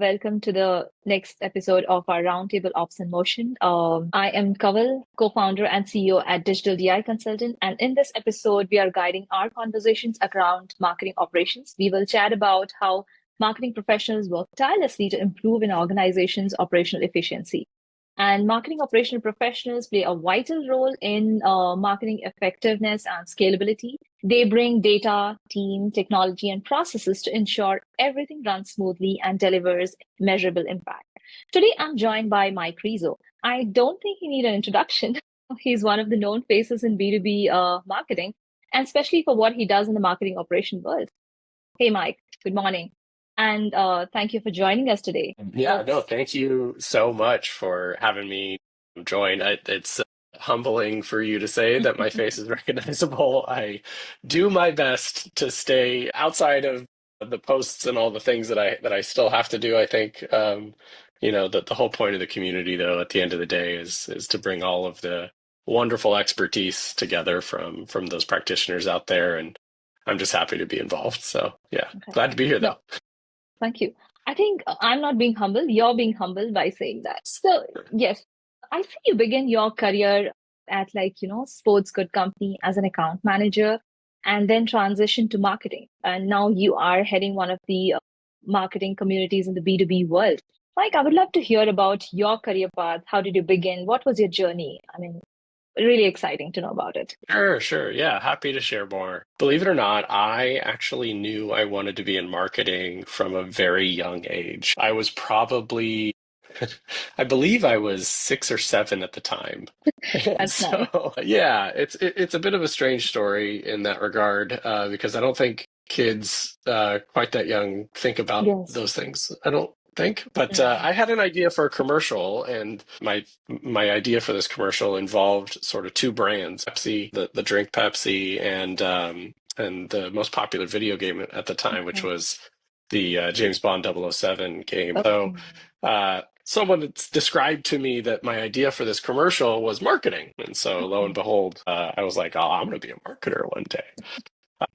Welcome to the next episode of our Roundtable Ops in Motion. I am Kawal, co-founder and CEO at Digital DI Consultant. And in this episode, we are guiding our conversations around marketing operations. We will chat about how marketing professionals work tirelessly to improve an organization's operational efficiency. And marketing operational professionals play a vital role in marketing effectiveness and scalability. They bring data, team, technology, and processes to ensure everything runs smoothly and delivers measurable impact. Today, I'm joined by Mike Rizzo. I don't think he needs an introduction. He's one of the known faces in B2B marketing, and especially for what he does in the marketing operation world. Hey, Mike, good morning. And thank you for joining us today. Yeah, no, thank you so much for having me join. It's humbling for you to say that my face is recognizable. I do my best to stay outside of the posts and all the things that I still have to do. I think the whole point of the community, though, at the end of the day, is to bring all of the wonderful expertise together from those practitioners out there, and I'm just happy to be involved. So yeah, Okay. glad to be here No, though. thank you. I think I'm not being humble. You're being humble by saying that. So, yes, I see you begin your career at sports good company as an account manager and then transition to marketing. And now you are heading one of the marketing communities in the B2B world. Mike, I would love to hear about your career path. How did you begin? What was your journey? I mean, really exciting to know about it. Sure, sure. Yeah, happy to share more. Believe it or not, I actually knew I wanted to be in marketing from a very young age. I was probably, I believe I was 6 or 7 at the time. And That's nice. so, yeah, it's a bit of a strange story in that regard, because I don't think kids quite that young think about Yes. those things. I don't think, but No. I had an idea for a commercial, and my idea for this commercial involved sort of two brands: Pepsi, the drink Pepsi, and the most popular video game at the time, which Okay. was the James Bond 007 game. So Okay. someone had described to me that my idea for this commercial was marketing. And so lo and Okay. behold, I was like, oh, I'm going to be a marketer one day.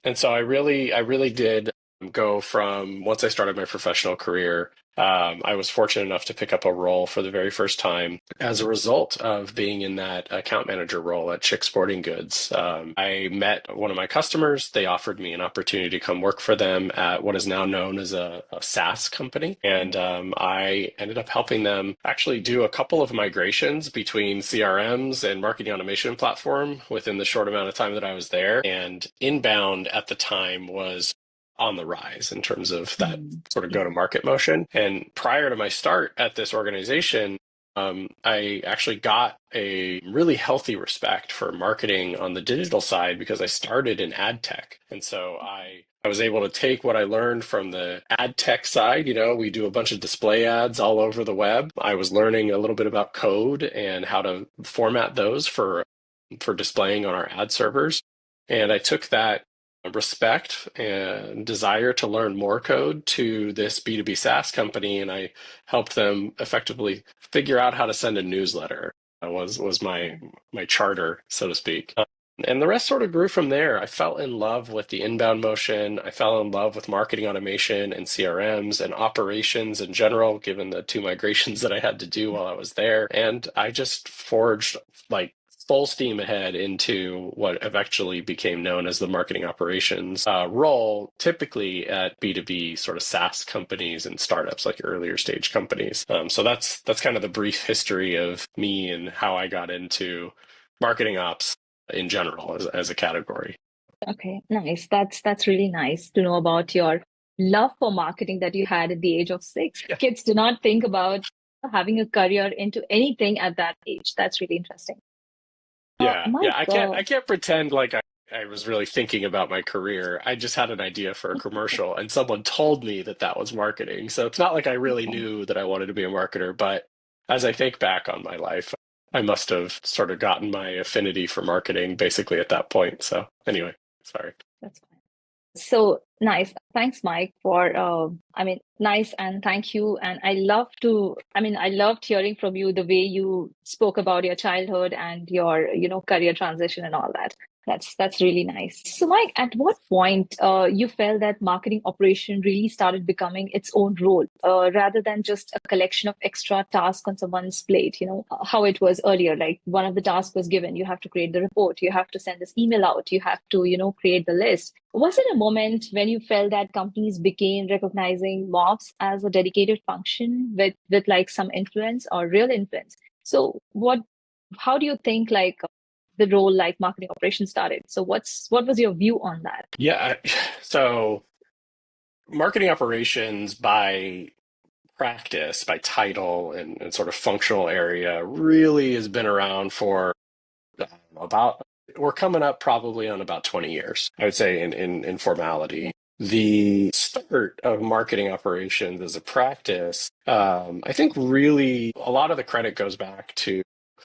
And so I really did go from once I started my professional career. I was fortunate enough to pick up a role for the very first time as a result of being in that account manager role at Chick Sporting Goods. I met one of my customers. They offered me an opportunity to come work for them at what is now known as a SaaS company. And I ended up helping them actually do a couple of migrations between CRMs and marketing automation platform within the short amount of time that I was there. And inbound at the time was on the rise in terms of that Mm. sort of Yeah. go-to-market motion. And prior to my start at this organization, I actually got a really healthy respect for marketing on the digital side because I started in ad tech. And so I was able to take what I learned from the ad tech side. You know, we do a bunch of display ads all over the web. I was learning a little bit about code and how to format those for displaying on our ad servers. And I took that respect and desire to learn more code to this B2B SaaS company, and I helped them effectively figure out how to send a newsletter. That was my charter, so to speak. And the rest sort of grew from there. I fell in love with the inbound motion. I fell in love with marketing automation and CRMs and operations in general, given the two migrations that I had to do while I was there. And I just forged like full steam ahead into what eventually became known as the marketing operations role, typically at B2B sort of SaaS companies and startups, like earlier stage companies. So that's kind of the brief history of me and how I got into marketing ops in general as a category. Okay, nice. That's really nice to know about your love for marketing that you had at the age of 6. Yeah. Kids do not think about having a career into anything at that age. That's really interesting. Yeah. Mike, I can't pretend like I was really thinking about my career. I just had an idea for a commercial, and someone told me that that was marketing. So it's not like I really okay. knew that I wanted to be a marketer, but as I think back on my life, I must have sort of gotten my affinity for marketing basically at that point. So anyway, sorry. That's fine. So nice. Thanks, Mike, for nice and thank you. And I loved hearing from you the way you spoke about your childhood and your, career transition and all that. That's really nice. So, Mike, at what point you felt that marketing operation really started becoming its own role, rather than just a collection of extra tasks on someone's plate? How it was earlier. Like one of the tasks was given, you have to create the report, you have to send this email out, you have to, create the list. Was it a moment when you felt that companies began recognizing MOPS as a dedicated function with like some influence or real influence? So, how do you think like the role like marketing operations started? So what was your view on that? Yeah, so marketing operations by practice, by title and sort of functional area really has been around for about, we're coming up probably on about 20 years, I would say, in formality. The start of marketing operations as a practice, I think really a lot of the credit goes back to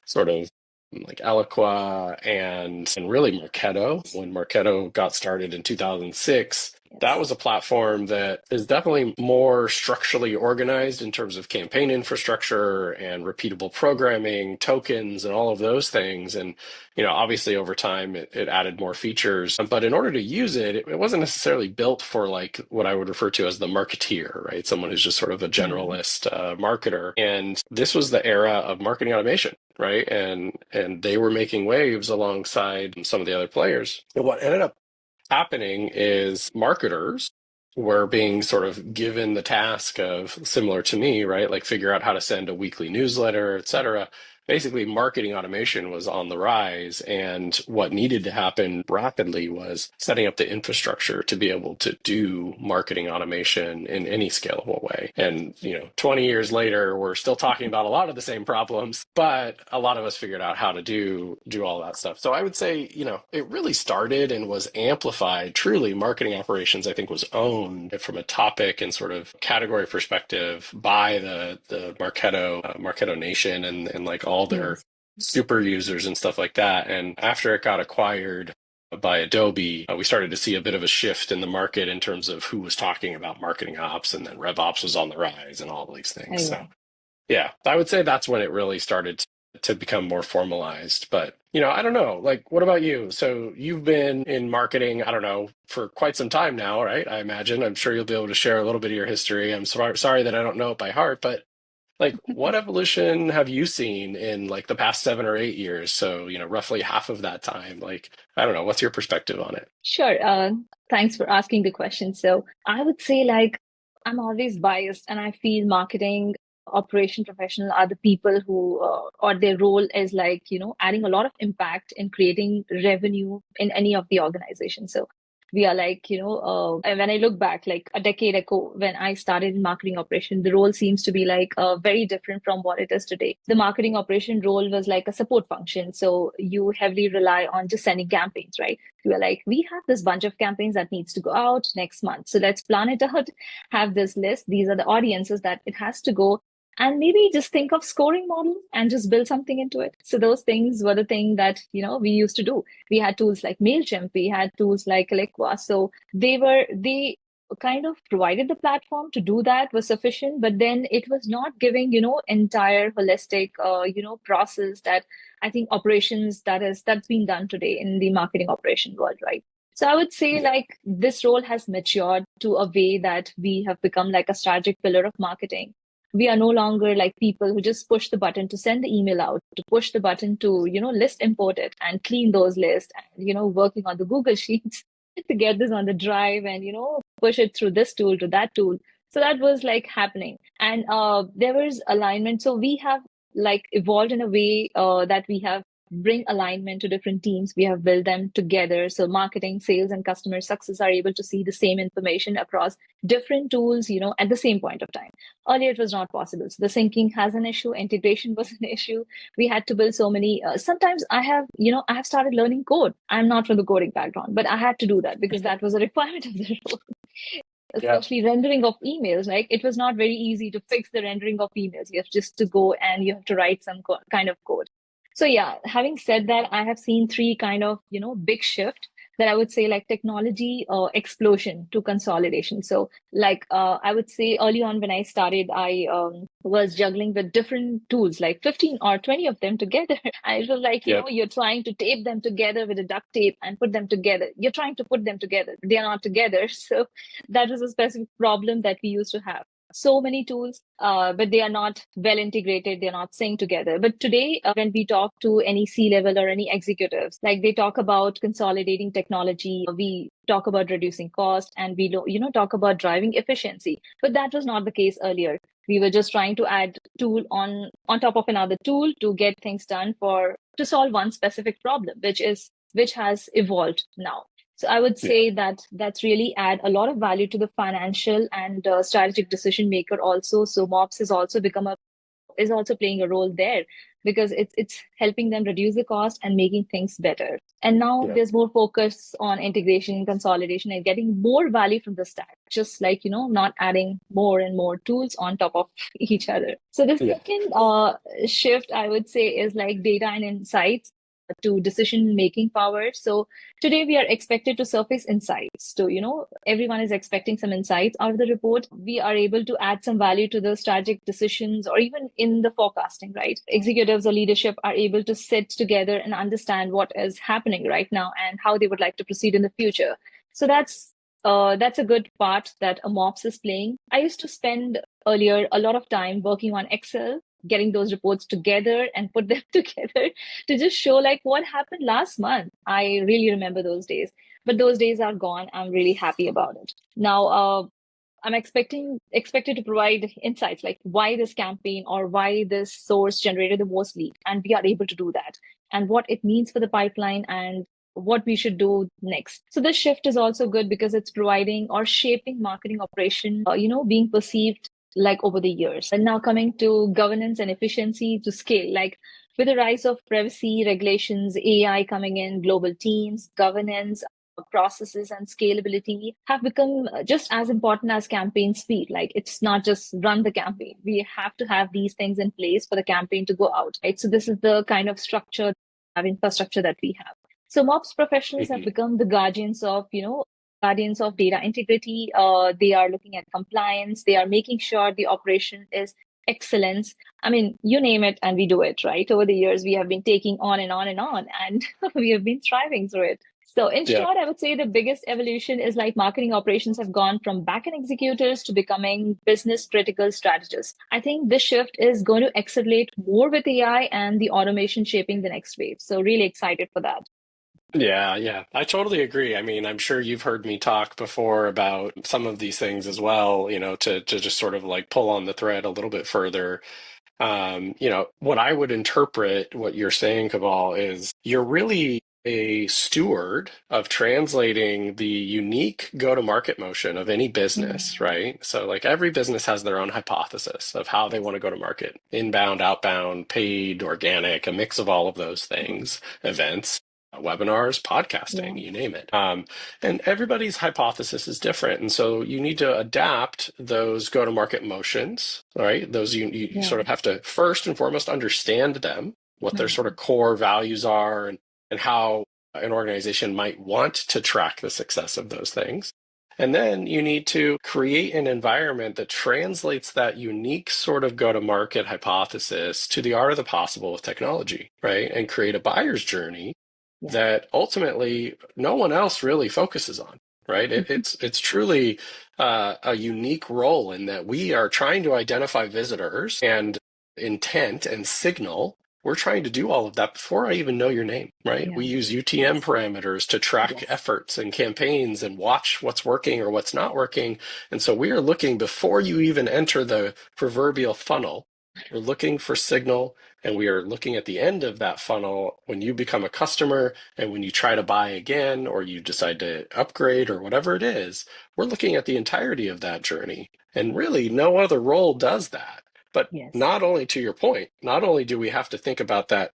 sort of like Eloqua and really Marketo. When Marketo got started in 2006, that Yes. was a platform that is definitely more structurally organized in terms of campaign infrastructure and repeatable programming, tokens, and all of those things. And obviously over time it added more features. But in order to use it, it wasn't necessarily built for like what I would refer to as the marketeer, right? Someone who's just sort of a Hmm. generalist marketer. And this was the era of marketing automation, right? And they were making waves alongside some of the other players. And what ended up happening is marketers were being sort of given the task of, similar to me, right? Like figure out how to send a weekly newsletter, et cetera. Basically, marketing automation was on the rise. And what needed to happen rapidly was setting up the infrastructure to be able to do marketing automation in any scalable way. And, 20 years later, we're still talking about a lot of the same problems, but a lot of us figured out how to do all that stuff. So I would say, it really started and was amplified. Truly, marketing operations, I think, was owned from a topic and sort of category perspective by the Marketo Nation and like all their Yes. super users and stuff like that. And after it got acquired by Adobe, we started to see a bit of a shift in the market in terms of who was talking about marketing ops, and then RevOps was on the rise and all these things. So Yeah. yeah, I would say that's when it really started to become more formalized. But, I don't know. Like, what about you? So you've been in marketing, I don't know, for quite some time now, right? I imagine. I'm sure you'll be able to share a little bit of your history. I'm sorry that I don't know it by heart, but like, what evolution have you seen in like the past 7 or 8 years? So, roughly half of that time. Like, I don't know. What's your perspective on it? Sure. Thanks for asking the question. So I would say like I'm always biased, and I feel marketing operation professional are the people who or their role is like, adding a lot of impact in creating revenue in any of the organization. So we are like, and when I look back like a decade ago when I started in marketing operation, the role seems to be like very different from what it is today. The marketing operation role was like a support function. So you heavily rely on just sending campaigns, right? We were like, we have this bunch of campaigns that needs to go out next month. So let's plan it out, have this list. These are the audiences that it has to go. And maybe just think of scoring model and just build something into it. So those things were the thing that, we used to do. We had tools like MailChimp, we had tools like Eloqua. So they kind of provided the platform to do that was sufficient, but then it was not giving, entire holistic, process that I think operations that's been done today in the marketing operation world, right? So I would say Yeah. like this role has matured to a way that we have become like a strategic pillar of marketing. We are no longer like people who just push the button to send the email out, to push the button to, list import it and clean those lists and, working on the Google Sheets to get this on the drive and, push it through this tool to that tool. So that was like happening. And there was alignment. So we have like evolved in a way that we have bring alignment to different teams. We have built them together. So marketing, sales, and customer success are able to see the same information across different tools, at the same point of time. Earlier, it was not possible. So the syncing has an issue. Integration was an issue. We had to build so many. Sometimes I have started learning code. I'm not from the coding background, but I had to do that because that was a requirement of the role. Yeah. Especially rendering of emails, like it was not very easy to fix the rendering of emails. You have just to go and you have to write some kind of code. So yeah, having said that, I have seen three kind of, big shift. that I would say like technology explosion to consolidation. So like I would say early on when I started, I was juggling with different tools, like 15 or 20 of them together. And it was like, Yep. you're trying to tape them together with a duct tape and put them together. You're trying to put them together. They are not together. So that was a specific problem that we used to have. So many tools, but they are not well integrated. They're not synced together. But today, when we talk to any C level or any executives, like they talk about consolidating technology, we talk about reducing cost, and we talk about driving efficiency. But that was not the case earlier. We were just trying to add tool on top of another tool to get things done to solve one specific problem, which has evolved now. So I would Yeah. say that that's really add a lot of value to the financial and strategic decision maker also. So MOPS is also playing a role there because it's helping them reduce the cost and making things better. And now Yeah. there's more focus on integration, consolidation, and getting more value from the stack, just like not adding more and more tools on top of each other. So the Yeah. second shift I would say is like data and insights to decision making power. So today we are expected to surface insights. So, everyone is expecting some insights out of the report. We are able to add some value to the strategic decisions or even in the forecasting, right? Executives or leadership are able to sit together and understand what is happening right now and how they would like to proceed in the future. So that's a good part that a MOPS is playing. I used to spend earlier a lot of time working on Excel, getting those reports together and put them together to just show like what happened last month. I really remember those days, but those days are gone. I'm really happy about it. Now, I'm expected to provide insights like why this campaign or why this source generated the most lead, and we are able to do that, and what it means for the pipeline and what we should do next. So this shift is also good because it's providing or shaping marketing operation, being perceived like over the years. And now coming to governance and efficiency to scale, like with the rise of privacy regulations, AI coming in, global teams, governance, processes and scalability have become just as important as campaign speed. Like it's not just run the campaign. We have to have these things in place for the campaign to go out, right? So this is the kind of infrastructure that we have. So MOPS professionals have Mhm. become the guardians of data integrity. They are looking at compliance. They are making sure the operation is excellence. I mean, you name it and we do it, right? Over the years, we have been taking on and on and on, and we have been thriving through it. So in Yeah. short, I would say the biggest evolution is like marketing operations have gone from back-end executors to becoming business critical strategists. I think this shift is going to accelerate more with AI and the automation shaping the next wave. So really excited for that. Yeah, yeah, I totally agree. I mean, I'm sure you've heard me talk before about some of these things as well, to just sort of like pull on the thread a little bit further. What I would interpret what you're saying, Kaval, is you're really a steward of translating the unique go-to-market motion of any business, Mm, right? So, like every business has their own hypothesis of how they yes. want to go to market, inbound, outbound, paid, organic, a mix of all of those things, events. Webinars, Yeah. podcasting, you name it. And everybody's hypothesis is different. And so you need to adapt those go-to-market motions, right? Those you Yeah. sort of have to first and foremost understand them, what their sort Mm, of core values are, and how an organization might want to track the success of those things. And then you need to create an environment that translates that unique sort of go-to-market hypothesis to the art of the possible with technology, right? And create a buyer's journey yeah. that ultimately no one else really focuses on, right? It's truly a unique role in that we are trying to identify visitors and intent and signal. We're trying to do all of that before I even know your name, right? Yeah. We use UTM Yes. parameters to track Yes. efforts and campaigns and watch what's working or what's not working. And so we are looking before you even enter the proverbial funnel. We're looking for signal, and we are looking at the end of that funnel when you become a customer and when you try to buy again or you decide to upgrade or whatever it is. We're looking at the entirety of that journey. And really, no other role does that. But Yes. not only to your point, not only do we have to think about that,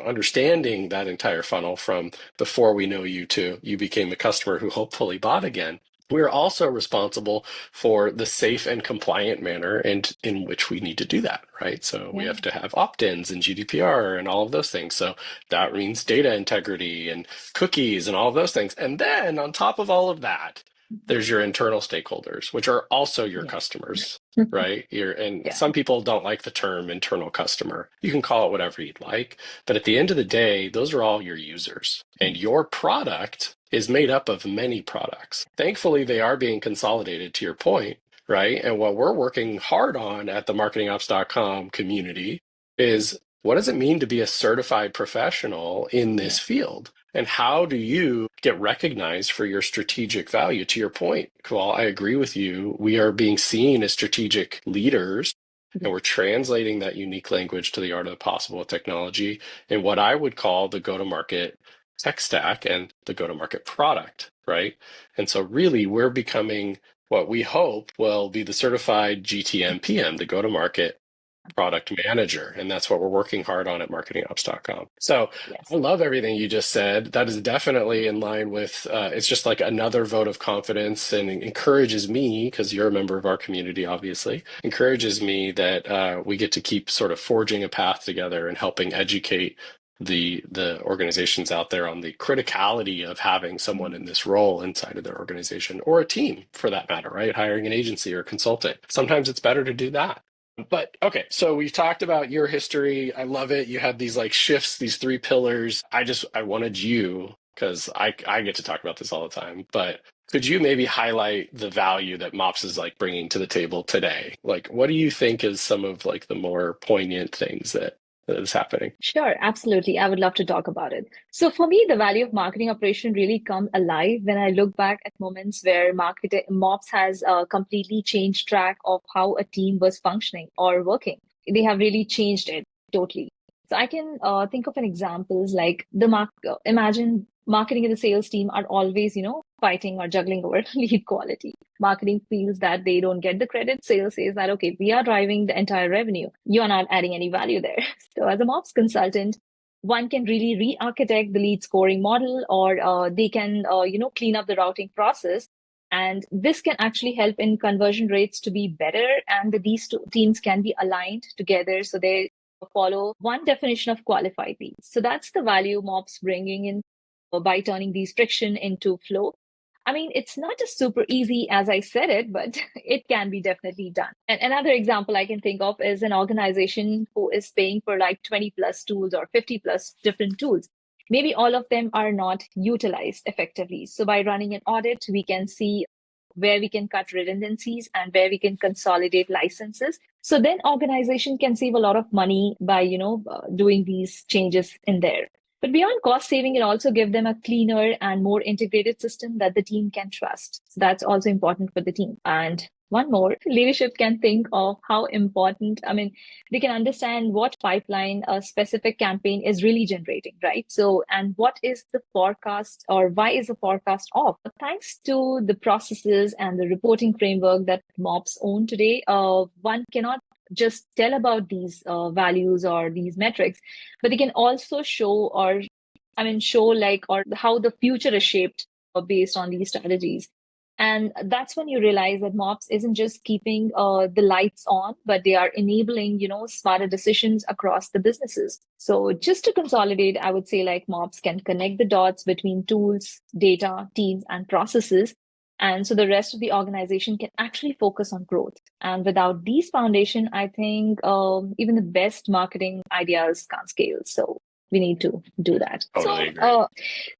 understanding that entire funnel from before we know you to you became a customer who hopefully bought again, we're also responsible for the safe and compliant manner and in which we need to do that, right? So we Yeah. have to have opt-ins and GDPR and all of those things. So that means data integrity and cookies and all of those things. And then on top of all of that, there's your internal stakeholders, which are also your Yes. customers, right? And Yeah. some people don't like the term internal customer. You can call it whatever you'd like, but at the end of the day, those are all your users. And your product is made up of many products. Thankfully, they are being consolidated to your point, right? And what we're working hard on at the marketingops.com community is what does it mean to be a certified professional in this Yeah. field? And how do you get recognized for your strategic value? To your point, Kawal, I agree with you. We are being seen as strategic leaders, Yeah. and we're translating that unique language to the art of the possible with technology in what I would call the go-to-market tech stack and the go-to-market product, right? And so really we're becoming what we hope will be the certified GTM PM, the go-to-market product manager. And that's what we're working hard on at marketingops.com. So I Yes. love everything you just said. That is definitely in line with, it's just like another vote of confidence and encourages me, because you're a member of our community, obviously, encourages me that we get to keep sort of forging a path together and helping educate the organizations out there on the criticality of having someone in this role inside of their organization or a team for that matter, right? Hiring an agency or consultant. Sometimes it's better to do that. But okay, so we've talked about your history. I love it. You had these like shifts, these three pillars. I wanted you, because I get to talk about this all the time, but could you maybe highlight the value that MOPS is like bringing to the table today? Like, what do you think is some of like the more poignant things that is happening? Sure, absolutely. I would love to talk about it. So for me, the value of marketing operation really come alive when I look back at moments where marketing MOPS has completely changed track of how a team was functioning or working. They have really changed it totally. So I can think of an examples like imagine marketing and the sales team are always, fighting or juggling over lead quality. Marketing feels that they don't get the credit. Sales says that, okay, we are driving the entire revenue. You are not adding any value there. So as a MOPS consultant, one can really re-architect the lead scoring model, or they can, clean up the routing process. And this can actually help in conversion rates to be better. And these two teams can be aligned together so they follow one definition of qualified leads. So that's the value MOPS bringing in by turning these friction into flow. I mean, it's not just super easy as I said it, but it can be definitely done. And another example I can think of is an organization who is paying for like 20 plus tools or 50 plus different tools. Maybe all of them are not utilized effectively. So by running an audit, we can see where we can cut redundancies and where we can consolidate licenses. So then organization can save a lot of money by, doing these changes in there. But beyond cost saving, it also give them a cleaner and more integrated system that the team can trust. So that's also important for the team. And one more, leadership can think of how important, I mean, they can understand what pipeline a specific campaign is really generating, right? So, and what is the forecast or why is the forecast off? Thanks to the processes and the reporting framework that MOPS own today, one cannot just tell about these values or these metrics, but they can also show or show like or how the future is shaped based on these strategies. And that's when you realize that MOPS isn't just keeping the lights on, but they are enabling, smarter decisions across the businesses. So just to consolidate, I would say like MOPS can connect the dots between tools, data, teams, and processes. And so the rest of the organization can actually focus on growth. And without these foundation, I think even the best marketing ideas can't scale. So we need to do that. Totally agree. So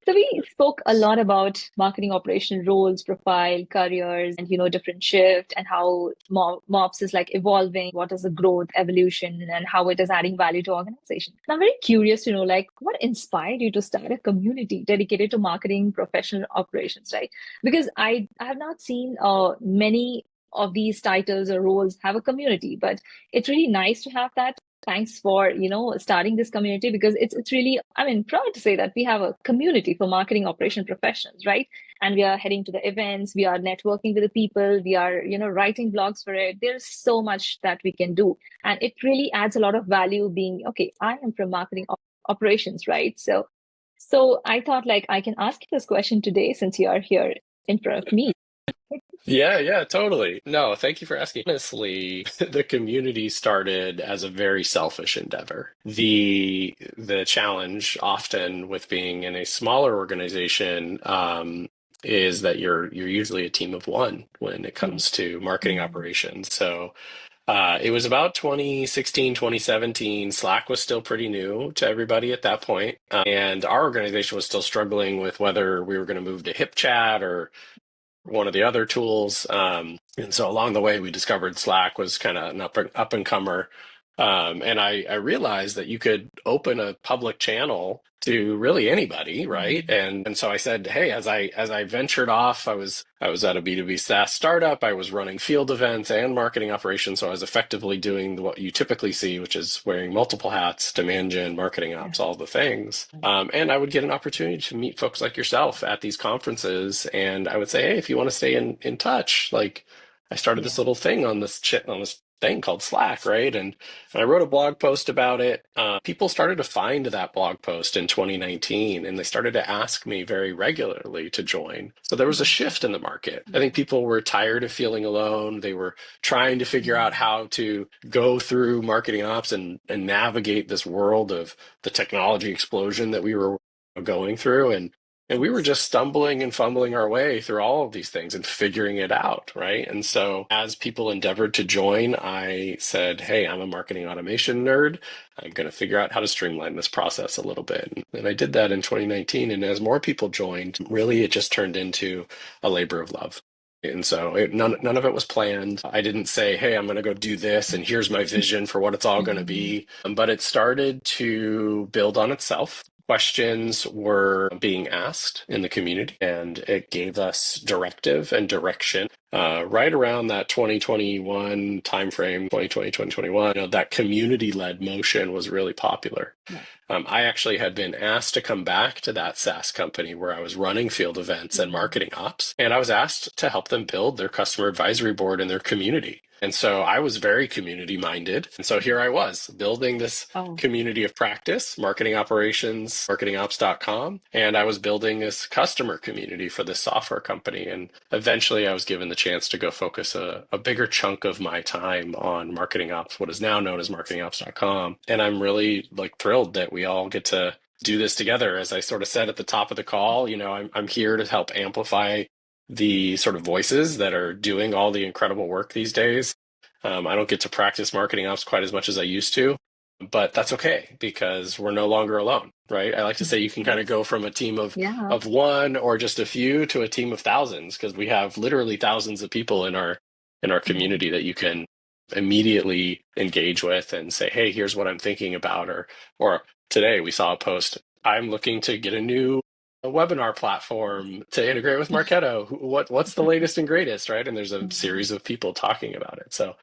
we spoke a lot about marketing operation roles, profile, careers, and different shift and how MOPS is like evolving. What is the growth, evolution, and how it is adding value to organization. And I'm very curious to know like what inspired you to start a community dedicated to marketing professional operations, right? Because I have not seen many of these titles or roles have a community, but it's really nice to have that. Thanks for starting this community because it's really proud to say that we have a community for marketing operation professionals, right? And we are heading to the events, we are networking with the people, we are writing blogs for it. There's so much that we can do, and it really adds a lot of value being okay. I am from marketing operations, right? So I thought like I can ask you this question today since you are here in front of me. Yeah, totally. No, thank you for asking. Honestly, the community started as a very selfish endeavor. The challenge often with being in a smaller organization is that you're usually a team of one when it Yes. comes to marketing Mm. operations. So it was about 2016, 2017. Slack was still pretty new to everybody at that point, and our organization was still struggling with whether we were going to move to HipChat or one of the other tools. And so along the way, we discovered Slack was kind of an up and comer. And I realized that you could open a public channel to really anybody, right? Mm. And so I said, hey, as I ventured off, I was at a B2B SaaS startup. I was running field events and marketing operations. So I was effectively doing what you typically see, which is wearing multiple hats, demand gen, marketing Yeah. ops, all the things. And I would get an opportunity to meet folks like yourself at these conferences. And I would say, hey, if you want to stay in touch, like I started this Yeah. little thing on this thing called Slack, right? And I wrote a blog post about it. People started to find that blog post in 2019, and they started to ask me very regularly to join. So there was a Mm. shift in the market. I think Yeah. people were tired of feeling alone. They were trying to figure out Mm. how to go through marketing ops and navigate this world of the technology explosion that we were going through. And we were Yes. just stumbling and fumbling our way through all of these things and figuring it out, right? And so as people endeavored to join, I said, hey, I'm a marketing automation nerd. I'm going to figure out how to streamline this process a little bit. And I did that in 2019. And as more people joined, really it just turned into a labor of love. And so none of it was planned. I didn't say, hey, I'm going to go do this and here's my vision for what it's all going to Mm. be. But it started to build on itself. Questions were being asked in the community, and it gave us directive and direction. Right around that 2021 timeframe, 2020, 2021, that community-led motion was really popular. Yeah. I actually had been asked to come back to that SaaS company where I was running field events and Mm. marketing ops, and I was asked to help them build their customer advisory board in their community. And so I was very community minded. And so here I was building this Oh. community of practice, marketing operations, marketingops.com. And I was building this customer community for this software company. And eventually I was given the chance to go focus a bigger chunk of my time on marketing ops, what is now known as marketingops.com. And I'm really like thrilled that we all get to do this together. As I sort of said at the top of the call, I'm here to help amplify the sort of voices that are doing all the incredible work these days. I don't get to practice marketing ops quite as much as I used to, but that's okay because we're no longer alone, right? I like to say you can kind of Yes. go from a team Yeah. of one or just a few to a team of thousands because we have literally thousands of people in our Yeah. community that you can immediately engage with and say, hey, here's what I'm thinking about, or today we saw a post. I'm looking to get a webinar platform to integrate with Marketo. What's the latest and greatest, right? And there's a Mm. series of people talking about it. So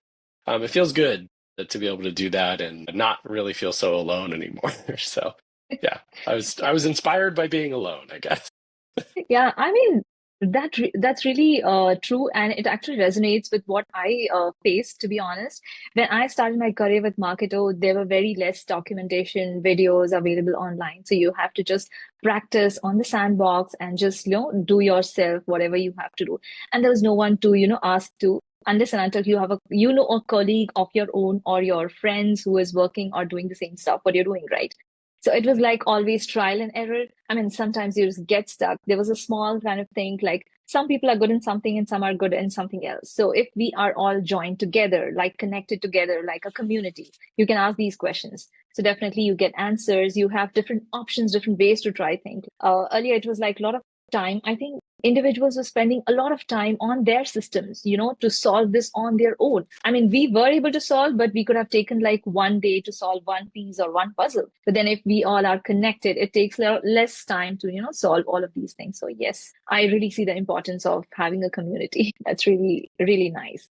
it feels good to be able to do that and not really feel so alone anymore. So yeah, I was inspired by being alone, I guess. Yeah, I mean that's really true, and it actually resonates with what I faced. To be honest, when I started my career with Marketo, there were very less documentation videos available online, so you have to just practice on the sandbox and just do yourself whatever you have to do, and there was no one to ask to. Unless and until you have a colleague of your own or your friends who is working or doing the same stuff what you're doing, right? So it was like always trial and error. I mean, sometimes you just get stuck. There was a small kind of thing like some people are good in something and some are good in something else. So if we are all joined together, like connected together, like a community, you can ask these questions. So definitely you get answers. You have different options, different ways to try things. Earlier, it was like a lot of time. I think individuals were spending a lot of time on their systems, to solve this on their own. I mean, we were able to solve, but we could have taken like one day to solve one piece or one puzzle. But then if we all are connected, it takes less time to, solve all of these things. So yes, I really see the importance of having a community. That's really, really nice.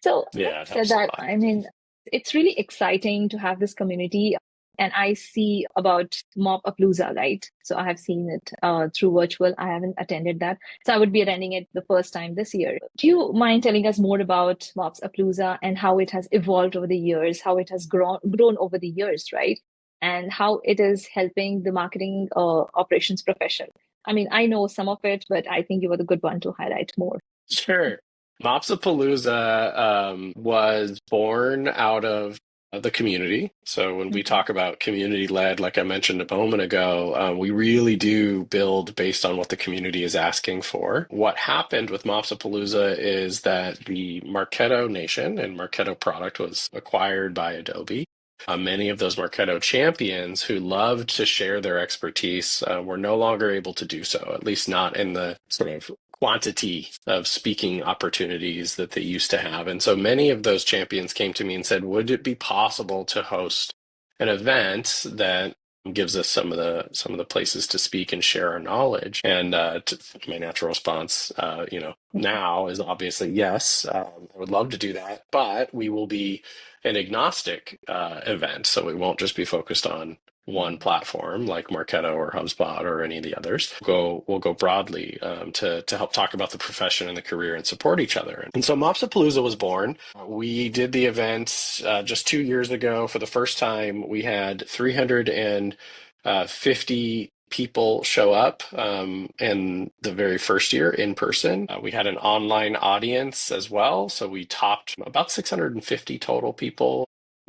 So having Yeah, it said helps a that, lot. I mean, it's really exciting to have this community. And I see about MOP Apalooza, right? So I have seen it through virtual. I haven't attended that. So I would be attending it the first time this year. Do you mind telling us more about MOPS Apalooza and how it has evolved over the years, how it has grown over the years, right? And how it is helping the marketing operations profession? I mean, I know some of it, but I think you were the good one to highlight more. Sure. MOPS Apalooza was born out of the community. So when we Mhm. talk about community led, like I mentioned a moment ago, we really do build based on what the community is asking for. What happened with MOPS Apalooza is that the Marketo Nation and Marketo product was acquired by Adobe. Many of those Marketo champions who loved to share their expertise were no longer able to do so, at least not in the sort of quantity of speaking opportunities that they used to have. And so many of those champions came to me and said, would it be possible to host an event that gives us some of the places to speak and share our knowledge? And my natural response, now is obviously yes. I would love to do that, but we will be an agnostic event, so we won't just be focused on one platform like Marketo or HubSpot or any of the others. We'll go broadly to help talk about the profession and the career and support each other. And so Mopsapalooza was born. We did the event just 2 years ago. For the first time, we had 350 people show up in the very first year in person. We had an online audience as well. So we topped about 650 total people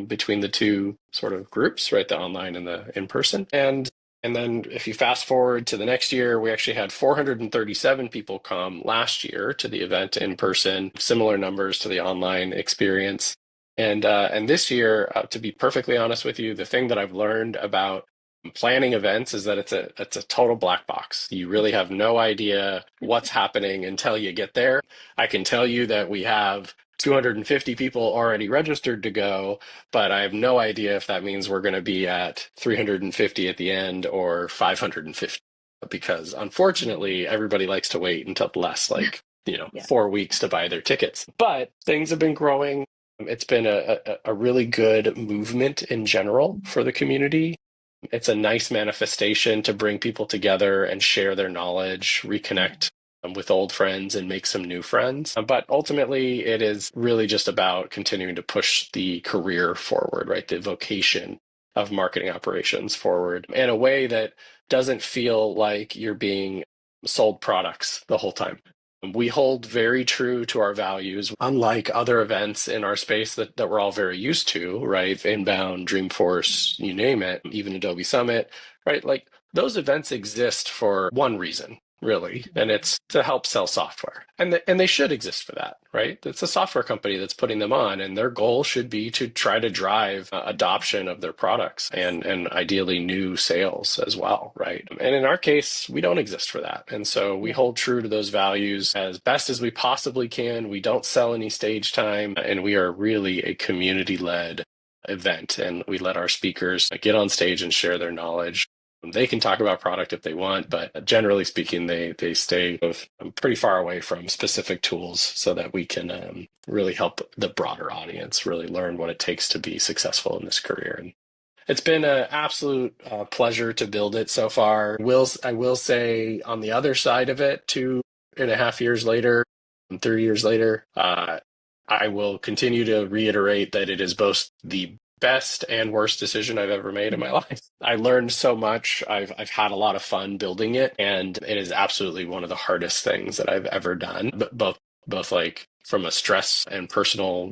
between the two sort of groups, right? The online and the in person. And then if you fast forward to the next year, we actually had 437 people come last year to the event in person, similar numbers to the online experience. And this year, to be perfectly honest with you, the thing that I've learned about planning events is that it's a total black box. You really have no idea what's happening until you get there. I can tell you that we have 250 people already registered to go, but I have no idea if that means we're going to be at 350 at the end or 550, because unfortunately everybody likes to wait until the last Yeah. 4 weeks to buy their tickets. But things have been growing. It's been a really good movement in general for the community. It's a nice manifestation to bring people together and share their knowledge, reconnect with old friends and make some new friends. But ultimately, it is really just about continuing to push the career forward, right? The vocation of marketing operations forward in a way that doesn't feel like you're being sold products the whole time. We hold very true to our values, unlike other events in our space that we're all very used to, right? Inbound, Dreamforce, you name it, even Adobe Summit, right? Like those events exist for one reason, really, and it's to help sell software. And they should exist for that, right? It's a software company that's putting them on, and their goal should be to try to drive adoption of their products and ideally new sales as well, right? And in our case, we don't exist for that. And so we Yeah. hold true to those values as best as we possibly can. We don't sell any stage time, and we are really a community-led event, and we let our speakers get on stage and share their knowledge. They can talk about product if they want, but generally speaking, they stay pretty far away from specific tools so that we can really help the broader audience really learn what it takes to be successful in this career. And it's been an absolute pleasure to build it so far. I will say on the other side of it, 2.5 years later, and 3 years later, I will continue to reiterate that it is both the best and worst decision I've ever made in my life. I learned so much. I've had a lot of fun building it, and it is absolutely one of the hardest things that I've ever done. But both like from a stress and personal,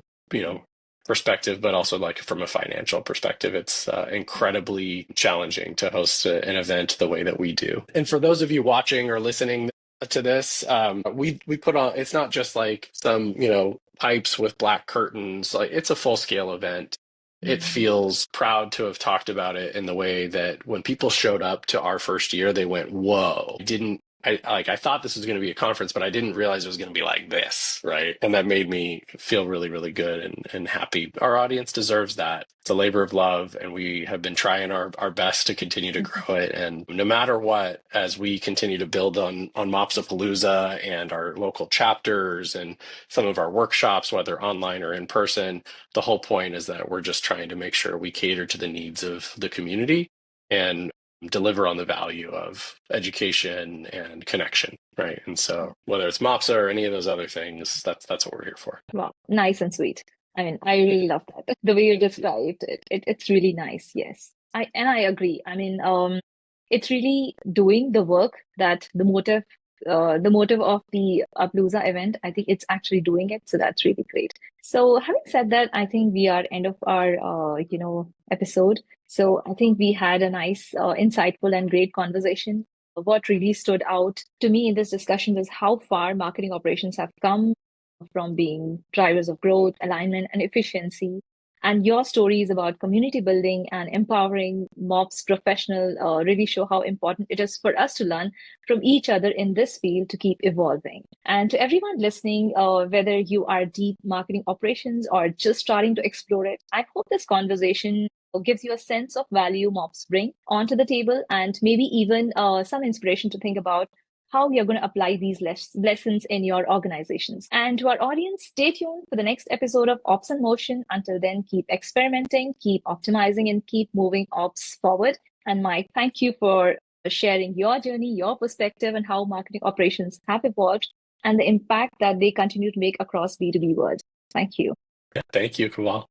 perspective, but also like from a financial perspective, it's incredibly challenging to host an event the way that we do. And for those of you watching or listening to this, we put on. It's not just like some pipes with black curtains. Like it's a full scale event. It feels proud to have talked about it in the way that when people showed up to our first year, they went, "Whoa!" I thought this was going to be a conference, but I didn't realize it was going to be like this, right? And that made me feel really, really good and happy. Our audience deserves that. It's a labor of love, and we have been trying our best to continue to grow it. And no matter what, as we continue to build on MOPS Apalooza and our local chapters and some of our workshops, whether online or in person, the whole point is that we're just trying to make sure we cater to the needs of the community and deliver on the value of education and connection, right? And so whether it's MOPSA or any of those other things, that's what we're here for. Wow, nice and sweet. I mean, I really love that. The way you described it's really nice. Yes. I agree. I mean, it's really doing the work that the motive the motive of the Apalooza event. I think it's actually doing it, so that's really great. So having said that, I think we are end of our episode. So I think we had a nice, insightful and great conversation. What really stood out to me in this discussion was how far marketing operations have come from being drivers of growth, alignment, and efficiency. And your stories about community building and empowering MOPS professional really show how important it is for us to learn from each other in this field to keep evolving. And to everyone listening, whether you are deep marketing operations or just starting to explore it, I hope this conversation gives you a sense of value MOPS bring onto the table and maybe even some inspiration to think about how you're going to apply these lessons in your organizations. And to our audience, stay tuned for the next episode of Ops in Motion. Until then, keep experimenting, keep optimizing, and keep moving ops forward. And Mike, thank you for sharing your journey, your perspective, and how marketing operations have evolved and the impact that they continue to make across B2B world. Thank you. Thank you, Kawal.